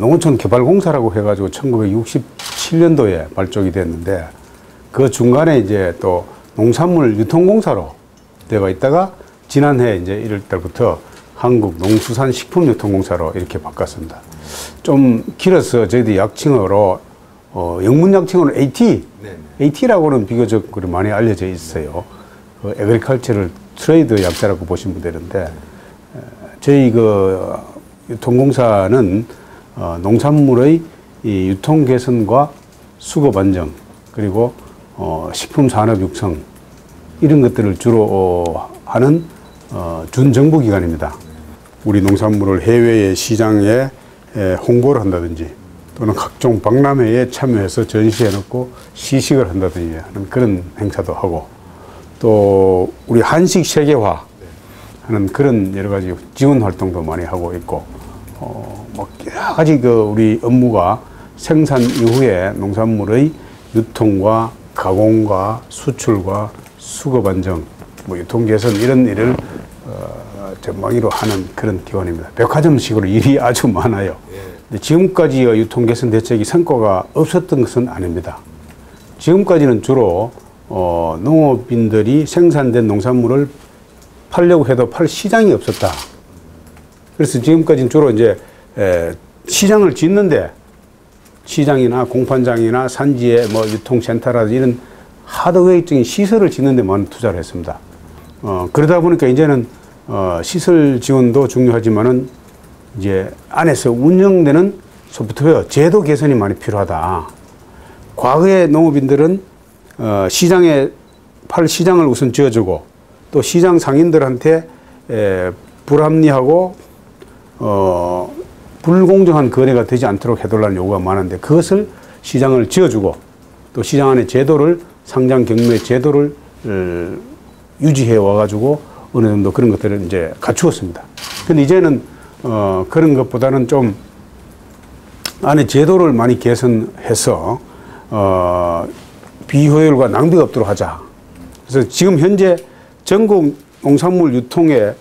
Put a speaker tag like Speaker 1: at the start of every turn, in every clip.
Speaker 1: 농어촌 개발공사라고 해가지고 1967년도에 발족이 됐는데 그 중간에 이제 또 농산물 유통공사로 되어 있다가 지난해 이제 1월 달부터 한국농수산식품유통공사로 이렇게 바꿨습니다. 좀 길어서 저희들이 약칭어로 영문 약칭어는 AT, AT라고는 비교적 많이 알려져 있어요. 그 에그리컬처럴 트레이드 약자라고 보시면 되는데 저희 그 유통공사는 농산물의 이 유통 개선과 수급 안정 그리고 식품 산업 육성 이런 것들을 주로 하는 준정부 기관입니다. 우리 농산물을 해외의 시장에 홍보를 한다든지 또는 각종 박람회에 참여해서 전시해 놓고 시식을 한다든지 하는 그런 행사도 하고 또 우리 한식 세계화 하는 그런 여러 가지 지원 활동도 많이 하고 있고 뭐 여러 가지 그 우리 업무가 생산 이후에 농산물의 유통과 가공과 수출과 수급 안정, 뭐 유통 개선 이런 일을 전망위로 하는 그런 기관입니다. 백화점식으로 일이 아주 많아요. 근데 지금까지의 유통 개선 대책이 성과가 없었던 것은 아닙니다. 지금까지는 주로 농업인들이 생산된 농산물을 팔려고 해도 팔 시장이 없었다. 그래서 지금까지는 주로 이제 시장을 짓는데 시장이나 공판장이나 산지에 뭐 유통센터라든지 이런 하드웨어적인 시설을 짓는 데 많은 투자를 했습니다. 그러다 보니까 이제는 시설 지원도 중요하지만은 이제 안에서 운영되는 소프트웨어 제도 개선이 많이 필요하다. 과거의 농업인들은 시장에 팔 시장을 우선 지어주고 또 시장 상인들한테 불합리하고 불공정한 거래가 되지 않도록 해달라는 요구가 많은데 그것을 시장을 지어주고 또 시장 안에 제도를 상장 경매 제도를 유지해 와가지고 어느 정도 그런 것들을 이제 갖추었습니다. 근데 이제는 그런 것보다는 좀 안에 제도를 많이 개선해서 비효율과 낭비가 없도록 하자. 그래서 지금 현재 전국 농산물 유통의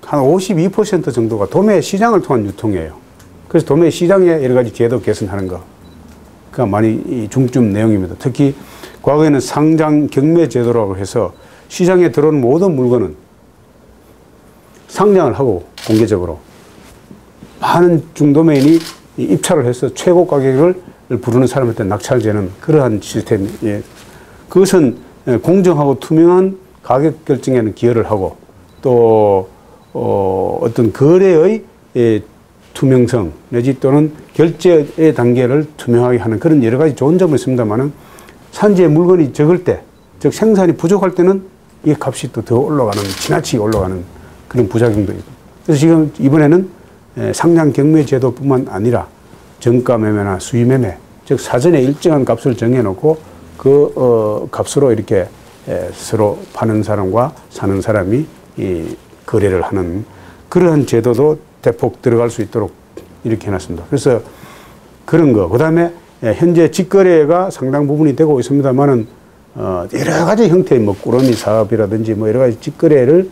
Speaker 1: 한 52% 정도가 도매 시장을 통한 유통이에요. 그래서 도매 시장에 여러 가지 제도 개선하는 거가 많이 중점 내용입니다. 특히 과거에는 상장 경매 제도라고 해서 시장에 들어오는 모든 물건은 상장을 하고 공개적으로 많은 중도매인이 입찰을 해서 최고 가격을 부르는 사람한테 낙찰되는 그러한 시스템이에요. 그것은 공정하고 투명한 가격 결정에는 기여를 하고 또 어떤 거래의 투명성 내지 또는 결제의 단계를 투명하게 하는 그런 여러 가지 좋은 점은 있습니다만은 산지에 물건이 적을 때, 즉 생산이 부족할 때는 이 값이 또 더 올라가는, 지나치게 올라가는 그런 부작용도 있고. 그래서 지금 이번에는 상장 경매 제도뿐만 아니라 정가 매매나 수의 매매, 즉 사전에 일정한 값을 정해놓고 그 값으로 이렇게 서로 파는 사람과 사는 사람이 이 거래를 하는 그러한 제도도 대폭 들어갈 수 있도록 이렇게 해놨습니다. 그래서 그런 거. 그 다음에 현재 직거래가 상당 부분이 되고 있습니다만은 여러 가지 형태의 뭐 꾸러미 사업이라든지 뭐 여러 가지 직거래를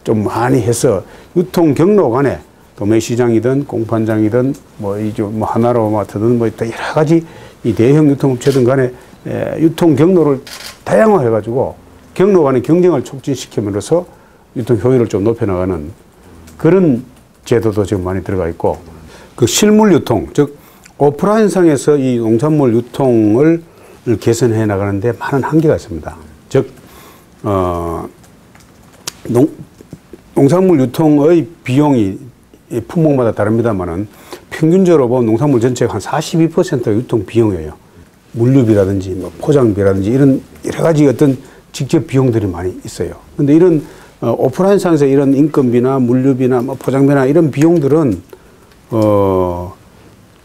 Speaker 1: 좀 많이 해서 유통 경로 간에 도매시장이든 공판장이든 뭐 이제 뭐 하나로마트든 뭐 여러 가지 이 대형 유통업체든 간에 유통 경로를 다양화해가지고 경로 간의 경쟁을 촉진시킴으로써 유통 효율을 좀 높여나가는 그런 제도도 지금 많이 들어가 있고 그 실물 유통, 즉 오프라인상에서 이 농산물 유통을 개선해 나가는데 많은 한계가 있습니다. 즉 농산물 유통의 비용이 품목마다 다릅니다만은 평균적으로 보면 농산물 전체가 한 42%가 유통 비용이에요. 물류비라든지 뭐 포장비라든지 이런 여러 가지 어떤 직접 비용들이 많이 있어요. 근데 이런 오프라인상에서 이런 인건비나 물류비나 뭐 포장비나 이런 비용들은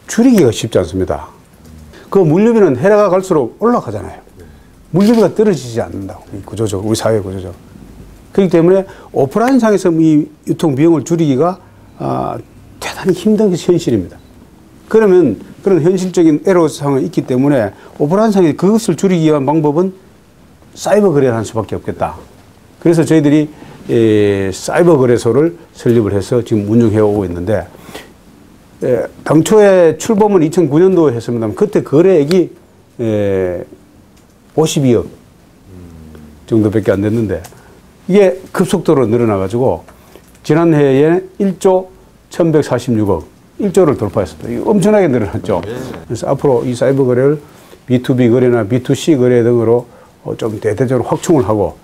Speaker 1: 줄이기가 쉽지 않습니다. 그 물류비는 해가 갈수록 올라가잖아요. 물류비가 떨어지지 않는다고, 이 구조적, 우리 사회 구조적. 그렇기 때문에 오프라인상에서 이 유통 비용을 줄이기가 대단히 힘든 현실입니다. 그러면 그런 현실적인 애로사항이 있기 때문에 오프라인상에 그것을 줄이기 위한 방법은 사이버 거래를 할 수밖에 없겠다. 그래서 저희들이 사이버 거래소를 설립을 해서 지금 운영해 오고 있는데 당초에 출범은 2009년도에 했습니다만 그때 거래액이 52억 정도밖에 안 됐는데 이게 급속도로 늘어나가지고 지난해에 1조 1146억 1조를 돌파했습니다. 이게 엄청나게 늘어났죠. 그래서 앞으로 이 사이버 거래를 B2B 거래나 B2C 거래 등으로 좀 대대적으로 확충을 하고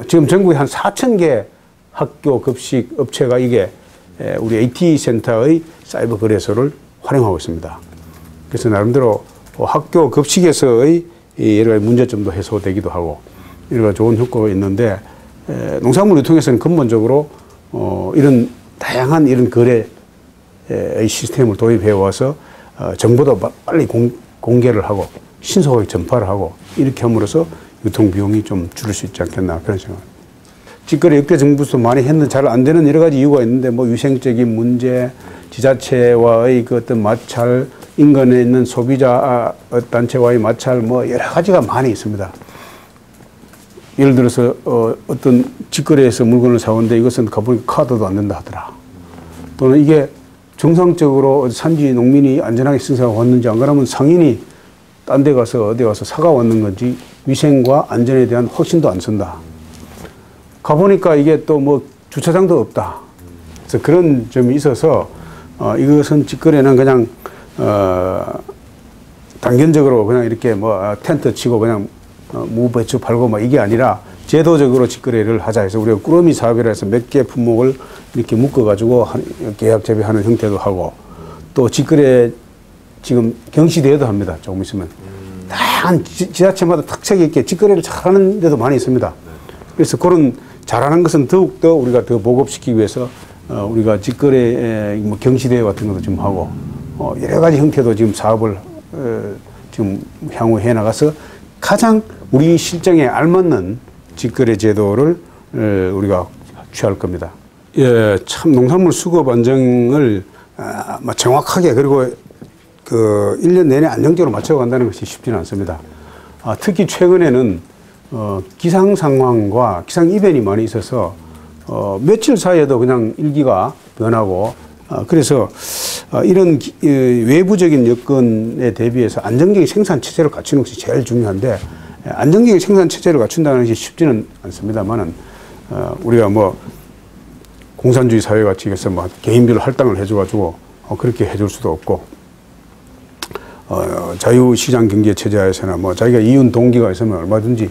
Speaker 1: 지금 전국에 한 4,000개 학교 급식 업체가 이게 우리 AT센터의 사이버 거래소를 활용하고 있습니다. 그래서 나름대로 학교 급식에서의 여러 가지 문제점도 해소되기도 하고 여러 가지 좋은 효과가 있는데 농산물 유통에서는 근본적으로 이런 다양한 이런 거래의 시스템을 도입해 와서 정보도 빨리 공개를 하고 신속하게 전파를 하고 이렇게 함으로써 유통 비용이 좀 줄일 수 있지 않겠나 그런 생각입니다. 직거래 역대 정부에서 많이 했는데 잘 안 되는 여러 가지 이유가 있는데 뭐 위생적인 문제, 지자체와의 그 어떤 마찰, 인근에 있는 소비자 단체와의 마찰 뭐 여러 가지가 많이 있습니다. 예를 들어서 어떤 직거래에서 물건을 사오는데 이것은 가보니까 카드도 안 된다 하더라. 또는 이게 정상적으로 산지 농민이 안전하게 생산하고 왔는지 안 그러면 상인이 딴 데 가서 어디 가서 사가 왔는 건지 위생과 안전에 대한 확신도 안 쓴다. 가보니까 이게 또 뭐 주차장도 없다. 그래서 그런 점이 있어서 이것은 직거래는 그냥 단견적으로 그냥 이렇게 뭐 텐트 치고 그냥 무 배추 팔고 뭐 이게 아니라 제도적으로 직거래를 하자 해서 우리가 꾸러미 사업이라 해서 몇 개 품목을 이렇게 묶어가지고 계약 재배하는 형태도 하고 또 직거래 지금 경시대회도 합니다. 조금 있으면. 다양한 지자체마다 특색이 있게 직거래를 잘하는 데도 많이 있습니다. 그래서 그런 잘하는 것은 더욱더 우리가 더 보급시키기 위해서 우리가 직거래 뭐 경시대회 같은 것도 좀 하고 여러 가지 형태도 지금 사업을 지금 향후 해 나가서 가장 우리 실정에 알맞는 직거래 제도를 우리가 취할 겁니다. 예, 참 농산물 수급 안정을 정확하게 그리고 그 1년 내내 안정적으로 맞춰간다는 것이 쉽지는 않습니다. 특히 최근에는 기상 상황과 기상 이변이 많이 있어서 며칠 사이에도 그냥 일기가 변하고 그래서 이런 외부적인 여건에 대비해서 안정적인 생산 체제를 갖추는 것이 제일 중요한데 안정적인 생산 체제를 갖춘다는 것이 쉽지는 않습니다만은 우리가 뭐 공산주의 사회 같이 해서 뭐 개인별로 할당을 해줘가지고 그렇게 해줄 수도 없고 자유시장 경제 체제에서나 뭐 자기가 이윤 동기가 있으면 얼마든지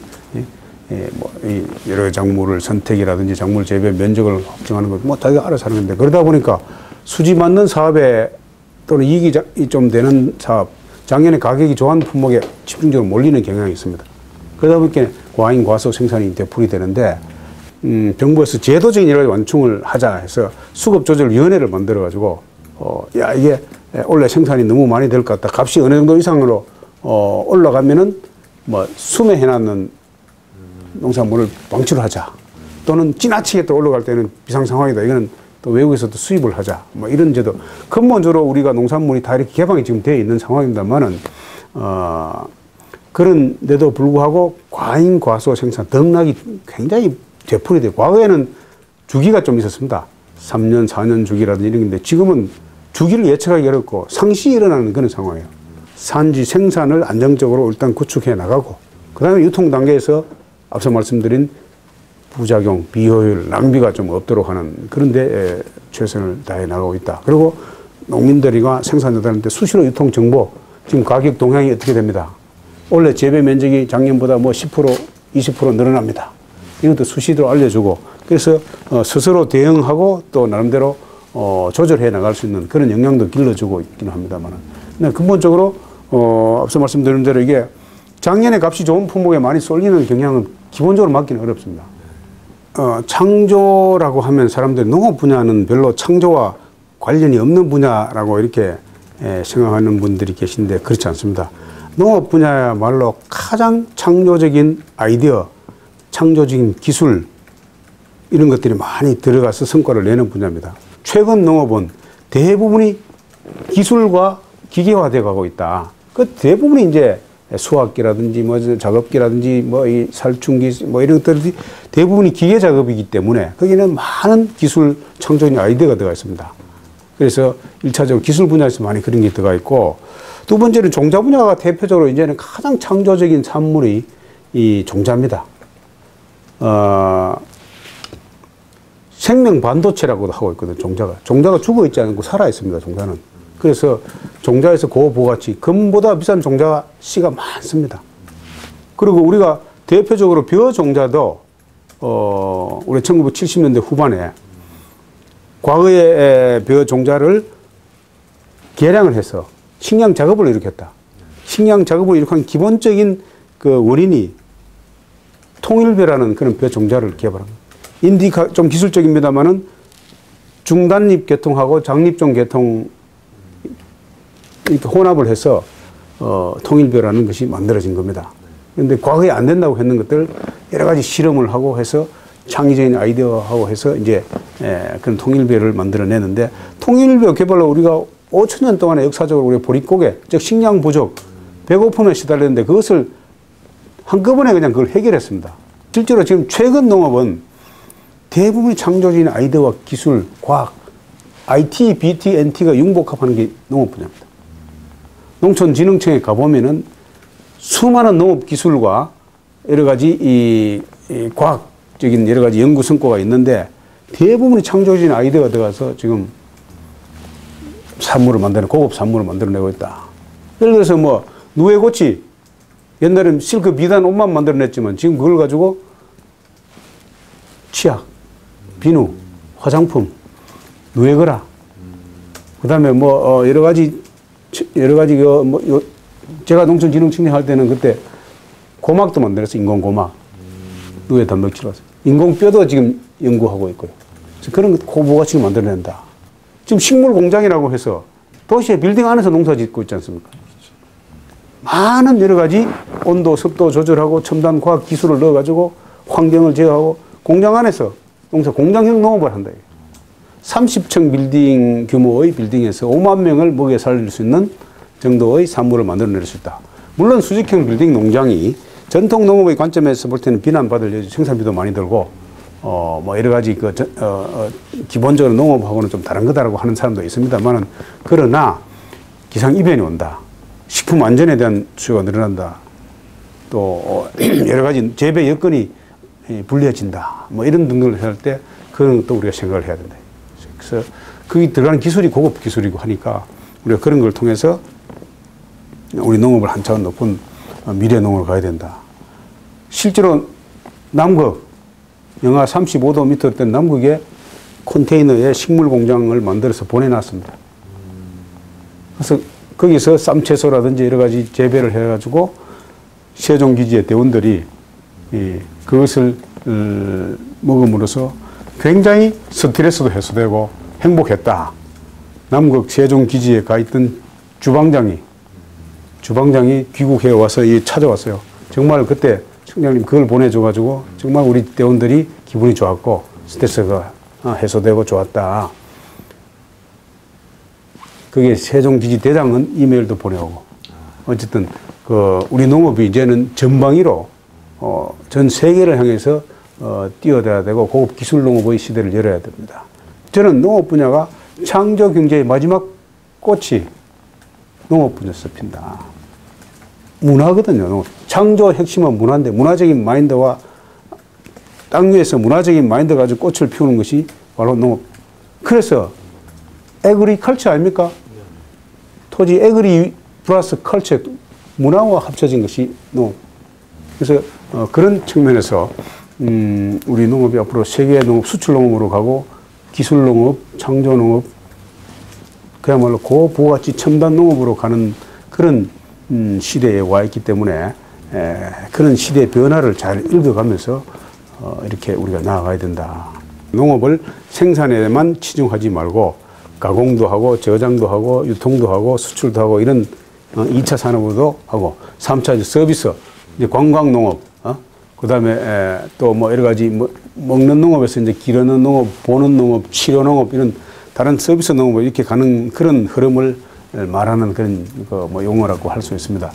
Speaker 1: 뭐 이 여러 작물을 선택이라든지 작물 재배 면적을 확정하는 것 뭐 자기가 알아서 하는 건데 그러다 보니까 수지 맞는 사업에 또는 이익이 좀 되는 사업, 작년에 가격이 좋은 품목에 집중적으로 몰리는 경향이 있습니다. 그러다 보니까 과잉 과소 생산이 되풀이 되는데 정부에서 제도적인 여러 가지 완충을 하자 해서 수급조절위원회를 만들어 가지고 야 이게 올해 생산이 너무 많이 될 것 같다. 값이 어느 정도 이상으로 올라가면은 뭐 수매해놨는 농산물을 방출을 하자. 또는 지나치게 또 올라갈 때는 비상 상황이다. 이거는 또 외국에서도 수입을 하자. 뭐 이런 제도. 근본적으로 우리가 농산물이 다 이렇게 개방이 지금 되어 있는 상황입니다만은 그런데도 불구하고 과잉 과소 생산, 덕락이 굉장히 되풀이 돼요. 과거에는 주기가 좀 있었습니다. 3년, 4년 주기라든지 이런 건데 지금은 주기를 예측하기 어렵고 상시 일어나는 그런 상황이에요. 산지 생산을 안정적으로 일단 구축해 나가고 그 다음에 유통 단계에서 앞서 말씀드린 부작용, 비효율, 낭비가 좀 없도록 하는 그런 데 최선을 다해 나가고 있다. 그리고 농민들이가 생산자들한테 수시로 유통 정보, 지금 가격 동향이 어떻게 됩니다. 원래 재배 면적이 작년보다 뭐 10%, 20% 늘어납니다. 이것도 수시로 알려주고 그래서 스스로 대응하고 또 나름대로 조절해 나갈 수 있는 그런 역량도 길러주고 있기는 합니다만 근본적으로 앞서 말씀드린 대로 이게 작년에 값이 좋은 품목에 많이 쏠리는 경향은 기본적으로 막기는 어렵습니다. 창조라고 하면 사람들이 농업 분야는 별로 창조와 관련이 없는 분야라고 이렇게 생각하는 분들이 계신데 그렇지 않습니다. 농업 분야야말로 가장 창조적인 아이디어, 창조적인 기술 이런 것들이 많이 들어가서 성과를 내는 분야입니다. 최근 농업은 대부분이 기술과 기계화되어 가고 있다. 그 대부분이 이제 수확기라든지 뭐 작업기라든지 뭐 이 살충기 뭐 이런 것들이 대부분이 기계 작업이기 때문에 거기는 많은 기술 창조적인 아이디어가 들어가 있습니다. 그래서 1차적으로 기술 분야에서 많이 그런 게 들어가 있고, 두 번째는 종자 분야가 대표적으로 이제는 가장 창조적인 산물이 이 종자입니다. 생명 반도체라고도 하고 있거든요, 종자가. 종자가 죽어 있지 않고 살아 있습니다, 종자는. 그래서 종자에서 고부가치, 금보다 비싼 종자 씨가 많습니다. 그리고 우리가 대표적으로 벼 종자도 우리 1970년대 후반에 과거의 벼 종자를 개량을 해서 식량 작업을 일으켰다. 식량 작업을 일으킨 기본적인 그 원인이 통일벼라는 그런 벼 종자를 개발합니다. 인디카 좀 기술적입니다만은 중단립 계통하고 장립종 계통 이렇게 혼합을 해서 통일벼라는 것이 만들어진 겁니다. 그런데 과거에 안 된다고 했는 것들 여러 가지 실험을 하고 해서 창의적인 아이디어하고 해서 이제 그런 통일벼를 만들어내는데, 통일벼 개발로 우리가 5,000년 동안의 역사적으로 우리 보릿고개, 즉 식량 부족, 배고픔에 시달렸는데 그것을 한꺼번에 그냥 그걸 해결했습니다. 실제로 지금 최근 농업은 대부분이 창조적인 아이디어와 기술, 과학, IT, BT, NT가 융복합하는 게 농업 분야입니다. 농촌진흥청에 가보면은 수많은 농업 기술과 여러 가지 이 과학적인 여러 가지 연구 성과가 있는데 대부분이 창조적인 아이디어가 들어가서 지금 산물을 만드는, 고급 산물을 만들어내고 있다. 예를 들어서 뭐 누에고치, 옛날에는 실크 비단 옷만 만들어냈지만 지금 그걸 가지고 치약, 비누, 화장품, 누에거라, 그 다음에 뭐 여러 가지 제가 농촌진흥청에 할 때는 그때 고막도 만들었어요. 인공 고막, 누에 단백질 와서 인공 뼈도 지금 연구하고 있고요. 그런 고부가치를 만들어낸다. 지금 식물 공장이라고 해서 도시의 빌딩 안에서 농사 짓고 있지 않습니까? 많은 여러 가지 온도, 습도 조절하고 첨단 과학 기술을 넣어가지고 환경을 제어하고 공장 안에서 공장형 농업을 한다. 30층 빌딩 규모의 빌딩에서 5만 명을 먹여 살릴 수 있는 정도의 산물을 만들어낼 수 있다. 물론 수직형 빌딩 농장이 전통 농업의 관점에서 볼 때는 비난받을 생산비도 많이 들고 뭐 여러 가지 기본적으로 농업하고는 좀 다른 거다라고 하는 사람도 있습니다만은, 그러나 기상 이변이 온다. 식품 안전에 대한 수요가 늘어난다. 또 여러 가지 재배 여건이 불리해진다. 뭐 이런 등등을 할 때 그런 것도 우리가 생각을 해야 된다. 그래서 거기 들어가는 기술이 고급 기술이고 하니까 우리가 그런 걸 통해서 우리 농업을 한 차원 높은 미래 농업을 가야 된다. 실제로 남극 영하 35도 밑으로 된 남극에 컨테이너에 식물 공장을 만들어서 보내놨습니다. 그래서 거기서 쌈채소라든지 여러 가지 재배를 해가지고 세종기지의 대원들이 그것을 먹음으로써 굉장히 스트레스도 해소되고 행복했다. 남극 세종기지에 가 있던 주방장이 귀국해 와서 찾아왔어요. 정말 그때 청장님 그걸 보내줘가지고 정말 우리 대원들이 기분이 좋았고 스트레스가 해소되고 좋았다. 그게 세종기지 대장은 이메일도 보내오고, 어쨌든 우리 농업이 이제는 전방위로 전 세계를 향해서 뛰어들어야 되고 고급 기술 농업의 시대를 열어야 됩니다. 저는 농업 분야가 창조 경제의 마지막 꽃이 농업 분야에서 핀다. 문화거든요. 창조 핵심은 문화인데, 문화적인 마인드와 땅 위에서 문화적인 마인드 가지고 꽃을 피우는 것이 바로 농업. 그래서 에그리컬처 아닙니까? 토지 에그리 플러스 컬처, 문화와 합쳐진 것이 농업. 그래서 그런 측면에서 우리 농업이 앞으로 세계 농업, 수출 농업으로 가고 기술 농업, 창조 농업, 그야말로 고부가치 첨단 농업으로 가는 그런 시대에 와 있기 때문에 그런 시대의 변화를 잘 읽어가면서 이렇게 우리가 나아가야 된다. 농업을 생산에만 치중하지 말고 가공도 하고 저장도 하고 유통도 하고 수출도 하고 이런 2차 산업도 하고 3차 서비스, 이제 관광 농업, 그 다음에 또 뭐 여러 가지 먹는 농업에서 이제 기르는 농업, 보는 농업, 치료 농업 이런 다른 서비스 농업을 이렇게 가는 그런 흐름을 말하는 그런 뭐 용어라고 할 수 있습니다.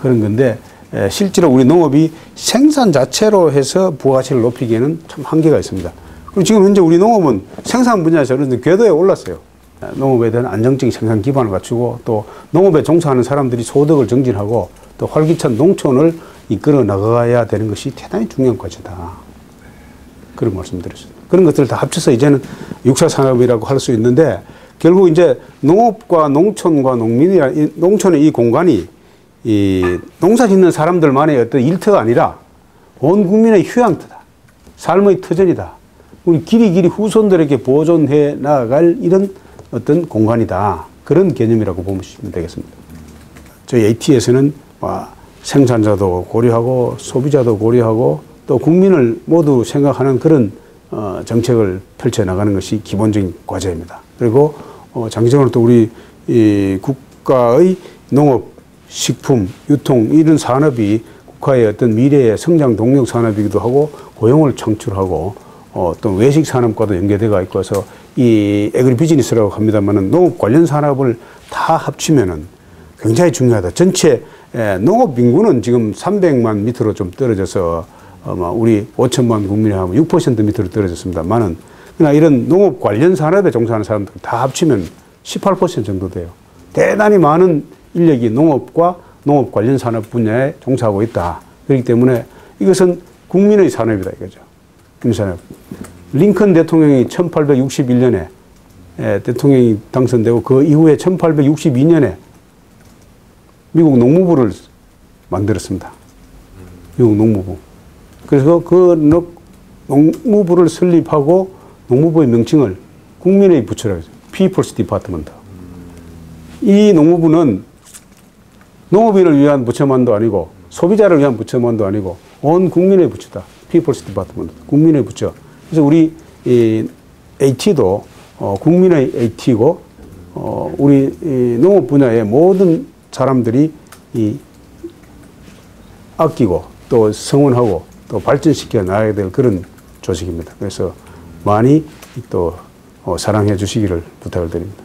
Speaker 1: 그런 건데 실제로 우리 농업이 생산 자체로 해서 부가가치를 높이기에는 참 한계가 있습니다. 그리고 지금 현재 우리 농업은 생산 분야에서 궤도에 올랐어요. 농업에 대한 안정적인 생산 기반을 갖추고 또 농업에 종사하는 사람들이 소득을 증진하고 또 활기찬 농촌을 이끌어 나가야 되는 것이 대단히 중요한 과제다. 그런 말씀드렸습니다. 그런 것들을 다 합쳐서 이제는 육사산업이라고 할 수 있는데 결국 이제 농업과 농촌과 농촌의 이 공간이 이 농사 짓는 사람들만의 어떤 일터가 아니라 온 국민의 휴양터다. 삶의 터전이다. 우리 길이 후손들에게 보존해 나아갈 이런 어떤 공간이다. 그런 개념이라고 보시면 되겠습니다. 저희 AT에서는 생산자도 고려하고 소비자도 고려하고 또 국민을 모두 생각하는 그런 정책을 펼쳐나가는 것이 기본적인 과제입니다. 그리고 장기적으로 또 우리 이 국가의 농업, 식품, 유통 이런 산업이 국가의 어떤 미래의 성장 동력 산업이기도 하고 고용을 창출하고 또 외식 산업과도 연계되어 있고 해서 이 에그리 비즈니스라고 합니다만은 농업 관련 산업을 다 합치면은 굉장히 중요하다. 전체 농업 인구는 지금 300만 밑으로 좀 떨어져서 우리 5천만 국민이 하면 6% 밑으로 떨어졌습니다만은 그러나 이런 농업 관련 산업에 종사하는 사람들 다 합치면 18% 정도 돼요. 대단히 많은 인력이 농업과 농업 관련 산업 분야에 종사하고 있다. 그렇기 때문에 이것은 국민의 산업이다 이거죠. 국민산업. 링컨 대통령이 1861년에 대통령이 당선되고 그 이후에 1862년에 미국 농무부를 만들었습니다. 미국 농무부. 그래서 그 농무부를 설립하고 농무부의 명칭을 국민의 부처라고 해서 People's Department. 이 농무부는 농업인을 위한 부처만도 아니고 소비자를 위한 부처만도 아니고 온 국민의 부처다. People's Department. 국민의 부처. 그래서 우리 이 AT도 국민의 AT고 우리 이 농업 분야의 모든 사람들이 이 아끼고 또 성원하고 또 발전시켜 나가야 될 그런 조직입니다. 그래서 많이 또 사랑해 주시기를 부탁을 드립니다.